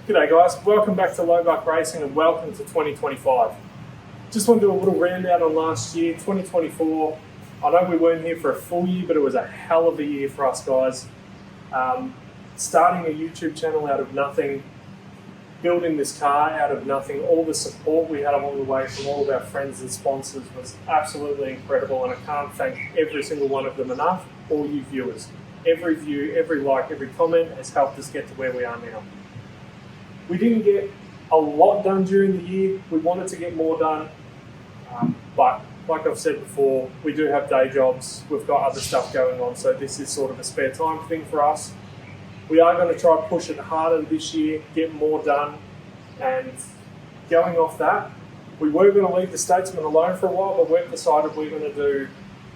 G'day guys, welcome back to Lobuc Racing and welcome to 2025. Just want to do a little round out on last year, 2024. I know we weren't here for a full year, but it was a hell of a year for us guys. Starting a YouTube channel out of nothing, building this car out of nothing, all the support we had along the way from all of our friends and sponsors was absolutely incredible, and I can't thank every single one of them enough, all you viewers. Every view, every like, every comment has helped us get to where we are now. We didn't get a lot done during the year. We wanted to get more done, but like I've said before, we do have day jobs. We've got other stuff going on, so this is sort of a spare time thing for us. We are going to try to push it harder this year, get more done, and going off that, we were going to leave the Statesman alone for a while, but we've decided we're going to do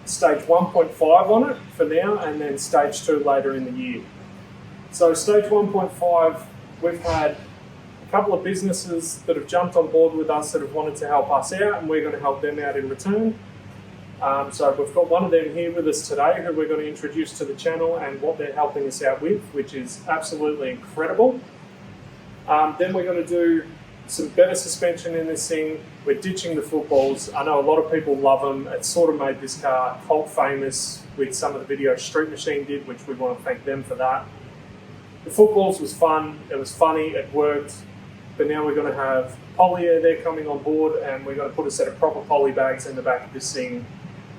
stage 1.5 on it for now, and then stage 2 later in the year. So stage 1.5, we've had a couple of businesses that have jumped on board with us that have wanted to help us out, and we're going to help them out in return. So we've got one of them here with us today who we're going to introduce to the channel and what they're helping us out with, which is absolutely incredible. Then we're going to do some better suspension in this thing. We're ditching the footballs. I know a lot of people love them. It sort of made this car cult famous with some of the videos Street Machine did, which we want to thank them for that. The footballs was fun. It was funny. It worked. But now we're going to have poly air there coming on board, and we're going to put a set of proper poly bags in the back of this thing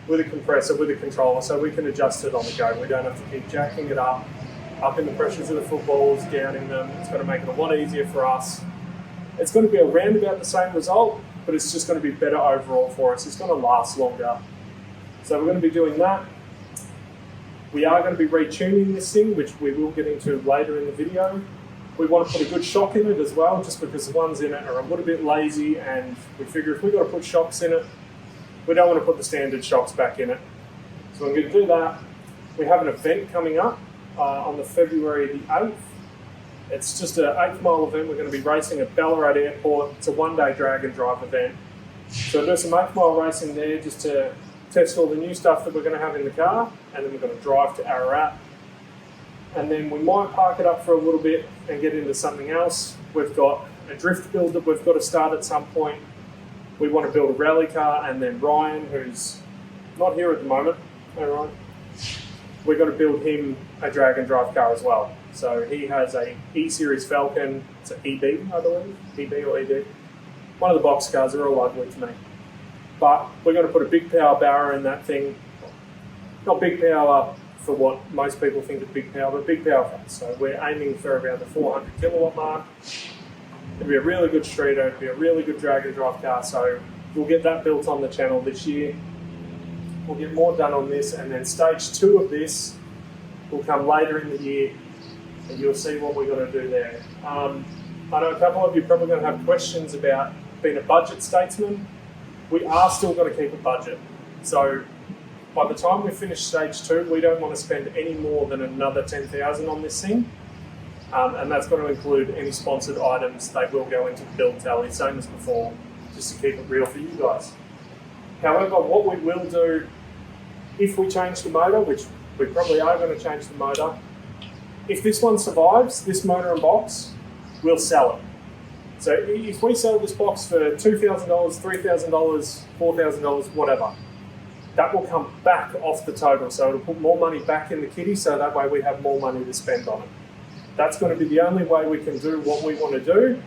with a compressor, with a controller, so we can adjust it on the go. We don't have to keep jacking it up in the pressures of the footballs, downing them. It's going to make it a lot easier for us. It's going to be around about the same result, but it's just going to be better overall for us. It's going to last longer. So we're going to be doing that. We are going to be retuning this thing, which we will get into later in the video. We want to put a good shock in it as well, just because the ones in it are a little bit lazy, and we figure if we've got to put shocks in it, we don't want to put the standard shocks back in it. So I'm going to do that. We have an event coming up on the February the 8th. It's just an 8-mile event. We're going to be racing at Ballarat Airport. It's a one-day drag and drive event. So we'll do some 8-mile racing there just to test all the new stuff that we're going to have in the car, and then we're going to drive to Ararat. And then we might park it up for a little bit and get into something else. We've got a drift build that we've got to start at some point. We want to build a rally car, and then Ryan, who's not here at the moment, hey Ryan, we're going to build him a drag and drive car as well. So he has a E-Series Falcon. It's an EB, I believe, EB or ED. One of the box cars. Are all ugly to me. But we're going to put a big power barra in that thing. Not big power for what most people think of big power, but big power for us. So we're aiming for around the 400 kilowatt mark. It'll be a really good streeter, it'll be a really good drag and drive car, so we'll get that built on the channel this year. We'll get more done on this, and then stage 2 of this will come later in the year, and you'll see what we're going to do there. I know a couple of you are probably going to have questions about being a budget statesman. We are still going to keep a budget. So by the time we finish stage 2, we don't want to spend any more than another $10,000 on this thing. And that's going to include any sponsored items. They will go into the build tally, same as before, just to keep it real for you guys. However, what we will do, if we change the motor, which we probably are going to change the motor, if this one survives, this motor and box, we'll sell it. So if we sell this box for $2,000, $3,000, $4,000, whatever, that will come back off the total. So it'll put more money back in the kitty, so that way we have more money to spend on it. That's going to be the only way we can do what we want to do.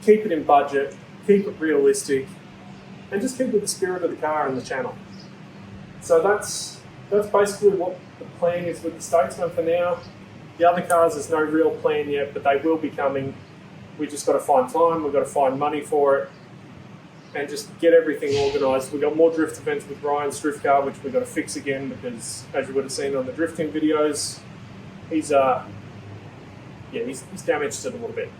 Keep it in budget, keep it realistic, and just keep with the spirit of the car and the channel. So that's basically what the plan is with the Statesman for now. The other cars, there's no real plan yet, but they will be coming. We just got to find time, we've got to find money for it, and just get everything organised. We've got more drift events with Ryan's drift car, which we've got to fix again, because as you would have seen on the drifting videos, he's damaged it a little bit.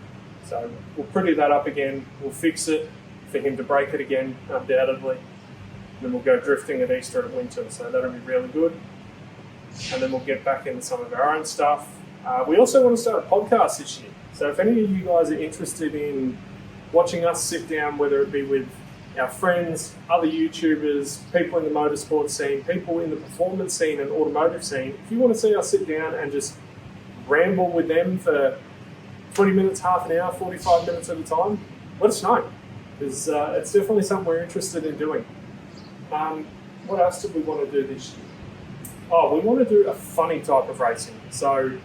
So we'll pretty that up again, we'll fix it for him to break it again, undoubtedly. And then we'll go drifting at Easter and at Winton, so that'll be really good. And then we'll get back into some of our own stuff. We also want to start a podcast this year. So if any of you guys are interested in watching us sit down, whether it be with our friends, other YouTubers, people in the motorsport scene, people in the performance scene and automotive scene, if you want to see us sit down and just ramble with them for 20 minutes, half an hour, 45 minutes at a time, let us know. Because it's definitely something we're interested in doing. What else did we want to do this year? Oh, we want to do a funny type of racing. So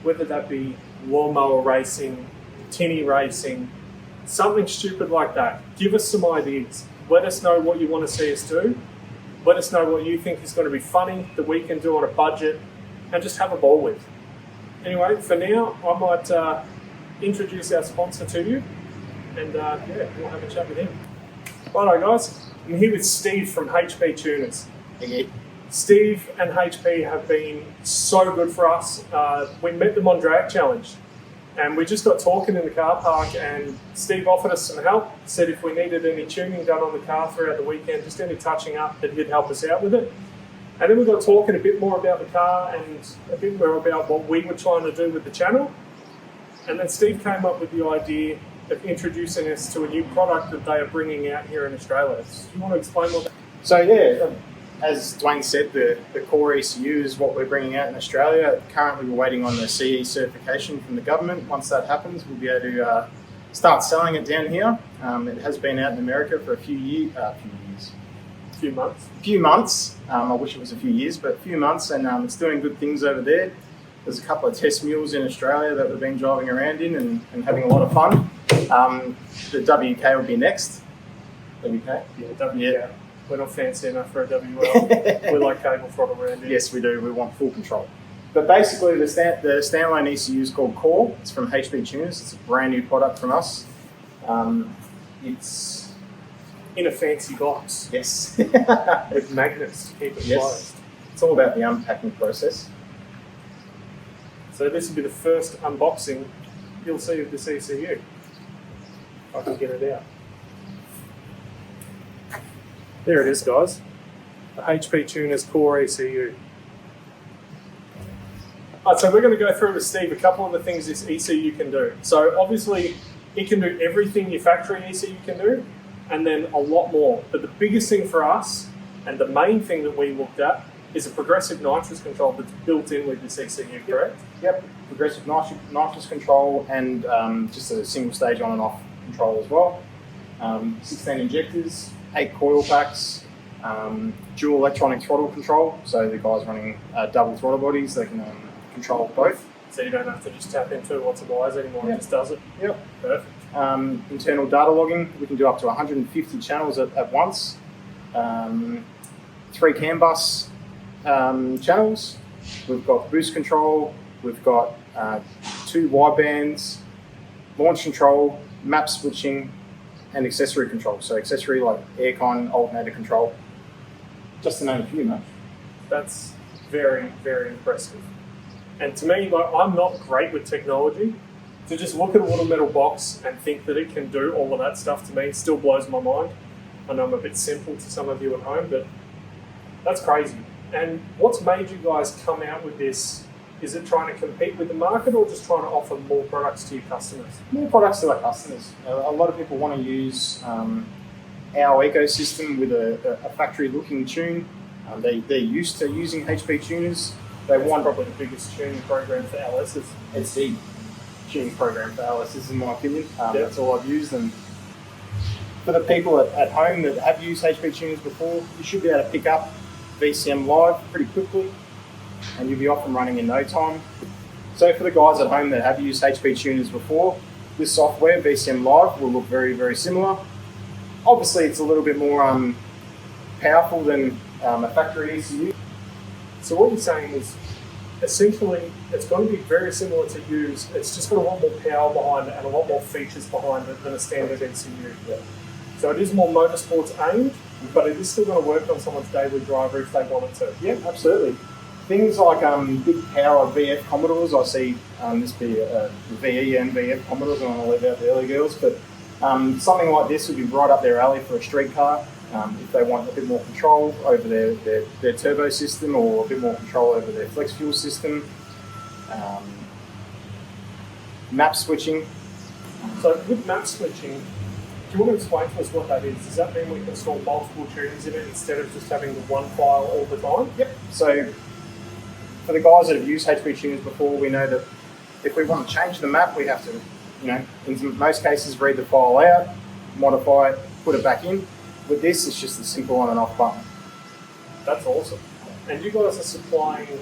whether that be lawnmower racing, tinny racing, something stupid like that. Give us some ideas. Let us know what you want to see us do. Let us know what you think is going to be funny that we can do on a budget and just have a ball with. Anyway, for now, I might introduce our sponsor to you and we'll have a chat with him. Righto guys, I'm here with Steve from HP Tuners. Hey. Steve and HP have been so good for us. We met them on Drag Challenge and we just got talking in the car park and Steve offered us some help, said if we needed any tuning done on the car throughout the weekend, just any touching up, that he'd help us out with it. And then we got talking a bit more about the car and a bit more about what we were trying to do with the channel. And then Steve came up with the idea of introducing us to a new product that they are bringing out here in Australia. Do you want to explain what that is? So yeah, as Dwayne said, the core ECU is what we're bringing out in Australia. Currently we're waiting on the CE certification from the government. Once that happens, we'll be able to start selling it down here. It has been out in America for a few months. I wish it was a few years, but a few months, and it's doing good things over there. There's a couple of test mules in Australia that we've been driving around in and having a lot of fun. The WK will be next. WK? Yeah, WK. Yeah. We're not fancy enough for a WL. We like cable throttle around here. Yes, we do. We want full control. But basically, the standalone ECU is called Core. It's from HP Tuners. It's a brand new product from us. It's in a fancy box. Yes. With magnets to keep it closed. It's all about the unpacking process. So this will be the first unboxing you'll see of this ECU. If I can get it out. There it is, guys. The HP Tuners Core ECU. Alright, so we're going to go through with Steve a couple of the things this ECU can do. So obviously it can do everything your factory ECU can do, and then a lot more. But the biggest thing for us, and the main thing that we looked at, is a progressive nitrous control that's built in with this ECU, correct? Yep, progressive nitrous control and just a single stage on and off control as well. 16 injectors, 8 coil packs, dual electronic throttle control, so the guys running double throttle bodies, they can control both. So you don't have to just tap into lots of wires anymore, It just does it? Yep. Perfect. Internal data logging, we can do up to 150 channels at once. 3 CAN bus channels, we've got boost control, we've got 2 widebands, launch control, map switching, and accessory control. So accessory like aircon, alternator control, just to name a few, mate. That's very, very impressive. And to me, like, I'm not great with technology. To just look at a little metal box and think that it can do all of that stuff, to me still blows my mind. I know I'm a bit simple to some of you at home, but that's crazy. And what's made you guys come out with this? Is it trying to compete with the market or just trying to offer more products to your customers? More products to our customers. A lot of people want to use our ecosystem with a factory-looking tune. They're used to using HP tuners. They want probably the biggest tuning program for LSs. It's the tuning program for LSs, in my opinion. That's all I've used. And for the people at home that have used HP tuners before, you should be able to pick up VCM Live pretty quickly, and you'll be off and running in no time. So for the guys at home that have used HP tuners before, this software, VCM Live, will look very, very similar. Obviously, it's a little bit more powerful than a factory ECU. So what you're saying is, essentially, it's going to be very similar to use. It's just got a lot more power behind it and a lot more features behind it than a standard ECU. Yeah. So it is more motorsports aimed, but it is still going to work on someone's daily driver if they want it to. Yeah, absolutely. Things like big power VF Commodores, I see this be VE and VF Commodores, and I'll leave out the early girls, but something like this would be right up their alley for a street car. If they want a bit more control over their turbo system or a bit more control over their flex fuel system. Map switching. So with map switching, do you want to explain to us what that is? Does that mean we can install multiple tuners in it instead of just having the one file all the time? Yep. So for the guys that have used HP tuners before, we know that if we want to change the map, we have to, in most cases, read the file out, modify it, put it back in. With this, it's just a simple on and off button. That's awesome. And you guys are supplying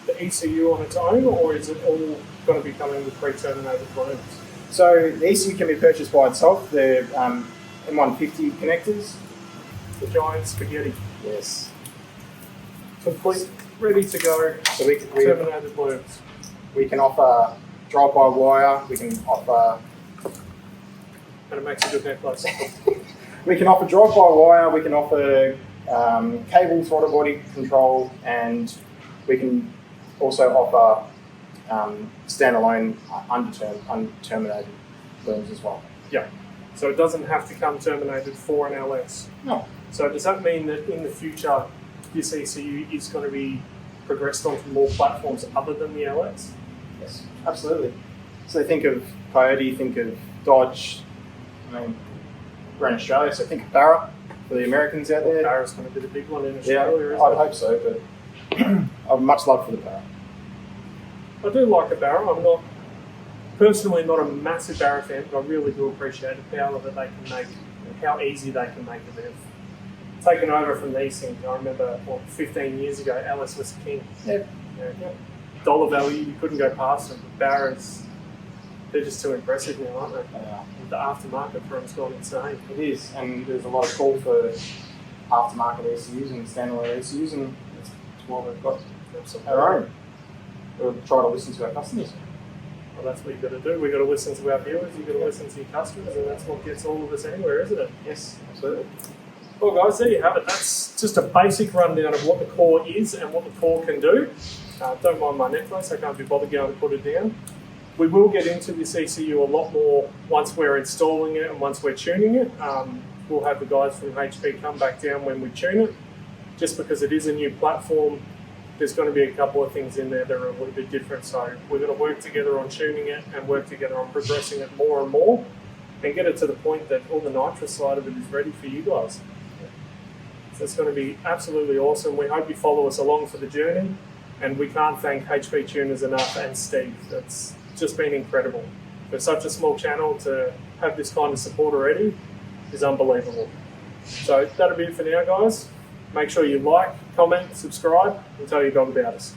the ECU on its own, or is it all going to be coming with pre-terminated balloons? So the ECU can be purchased by itself. The M150 connectors. The giant spaghetti. Yes. Complete, ready to go. So Terminated balloons. we can offer drive-by-wire. We can offer. And it makes a good necklace. We can offer drive-by-wire. We can offer cable throttle body control, and we can also offer standalone unterminated balloons as well. Yeah. So it doesn't have to come terminated for an LS. No. So does that mean that in the future this ECU is going to be progressed onto more platforms other than the LS? Yes, absolutely. So think of Coyote, think of Dodge. We're in Australia, so think of Barra for the Americans out there. Barra's going to be the big one in Australia, yeah, I'd hope so, but I'd much love for the Barra. I do like a Barra. I'm not personally not a massive Barra fan, but I really do appreciate the power that they can make and how easy they can make it. They've taken over from these things. I remember 15 years ago, LS was king. Yeah. Dollar value, you couldn't go past them. But Barras, they're just too impressive now, aren't they? The aftermarket for them's gone insane. It is, and there's a lot of call for aftermarket ECUs and standalone ECUs, and that's why we've got our own. We'll try to listen to our customers. Well, that's what you've got to do. We've got to listen to our viewers, you've got to listen to your customers, and that's what gets all of us anywhere, isn't it? Yes, absolutely. Well, guys, there you have it. That's just a basic rundown of what the core is and what the core can do. Don't mind my necklace, I can't be bothered going to put it down. We will get into this ECU a lot more once we're installing it and once we're tuning it. We'll have the guys from HP come back down when we tune it. Just because it is a new platform, there's going to be a couple of things in there that are a little bit different. So we're going to work together on tuning it and work together on progressing it more and more and get it to the point that all the nitrous side of it is ready for you guys. So it's going to be absolutely awesome. We hope you follow us along for the journey, and we can't thank HP Tuners enough and Steve. That's just been incredible. For such a small channel to have this kind of support already is unbelievable. So that'll be it for now, guys. Make sure you like, comment, subscribe, and tell your dog about us.